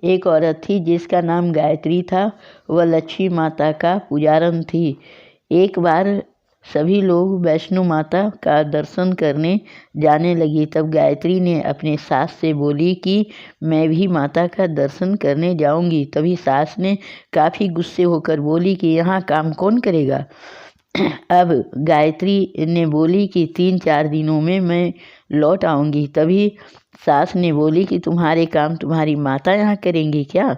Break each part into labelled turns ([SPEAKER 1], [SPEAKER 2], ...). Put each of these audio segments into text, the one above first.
[SPEAKER 1] एक औरत थी जिसका नाम गायत्री था। वह लक्ष्मी माता का पुजारन थी। एक बार सभी लोग वैष्णो माता का दर्शन करने जाने लगी। तब गायत्री ने अपने सास से बोली कि मैं भी माता का दर्शन करने जाऊंगी। तभी सास ने काफ़ी गुस्से होकर बोली कि यहाँ काम कौन करेगा। अब गायत्री ने बोली कि 3-4 दिनों में मैं लौट आऊँगी। तभी सास ने बोली कि तुम्हारे काम तुम्हारी माता यहाँ करेंगी क्या,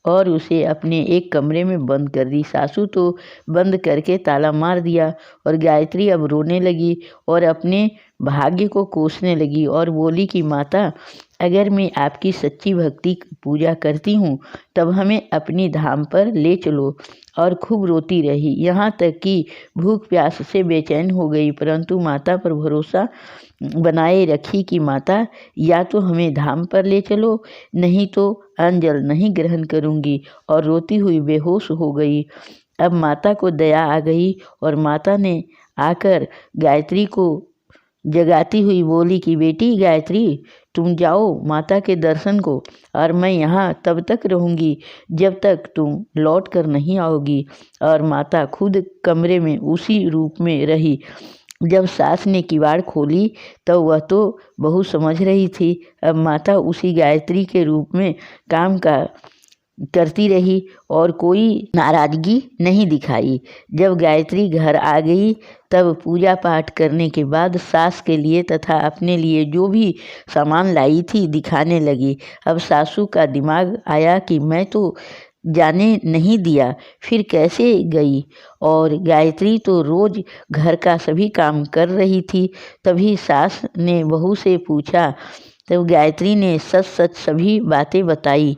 [SPEAKER 1] और उसे अपने एक कमरे में बंद कर दी। सासू तो बंद करके ताला मार दिया और गायत्री अब रोने लगी और अपने भाग्य को कोसने लगी और बोली कि माता, अगर मैं आपकी सच्ची भक्ति पूजा करती हूँ तब हमें अपनी धाम पर ले चलो। और खूब रोती रही, यहाँ तक कि भूख प्यास से बेचैन हो गई, परंतु माता पर भरोसा बनाए रखी कि माता या तो हमें धाम पर ले चलो, नहीं तो अन्न जल नहीं ग्रहण करूँगी, और रोती हुई बेहोश हो गई। अब माता को दया आ गई और माता ने आकर गायत्री को जगाती हुई बोली कि बेटी गायत्री, तुम जाओ माता के दर्शन को, और मैं यहाँ तब तक रहूँगी जब तक तुम लौट कर नहीं आओगी। और माता खुद कमरे में उसी रूप में रही। जब सास ने किवाड़ खोली तब वह तो बहू समझ रही थी। अब माता उसी गायत्री के रूप में काम करती रही और कोई नाराजगी नहीं दिखाई। जब गायत्री घर आ गई तब पूजा पाठ करने के बाद सास के लिए तथा अपने लिए जो भी सामान लाई थी दिखाने लगी। अब सासू का दिमाग आया कि मैं तो जाने नहीं दिया, फिर कैसे गई, और गायत्री तो रोज घर का सभी काम कर रही थी। तभी सास ने बहू से पूछा, तब गायत्री ने सच सच सभी बातें बताई।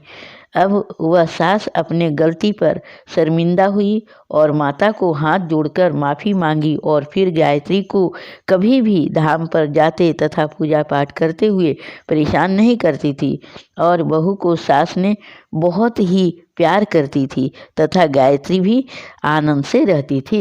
[SPEAKER 1] अब वह सास अपने गलती पर शर्मिंदा हुई और माता को हाथ जोड़कर माफ़ी मांगी, और फिर गायत्री को कभी भी धाम पर जाते तथा पूजा पाठ करते हुए परेशान नहीं करती थी। और बहू को सास ने बहुत ही प्यार करती थी तथा गायत्री भी आनंद से रहती थी।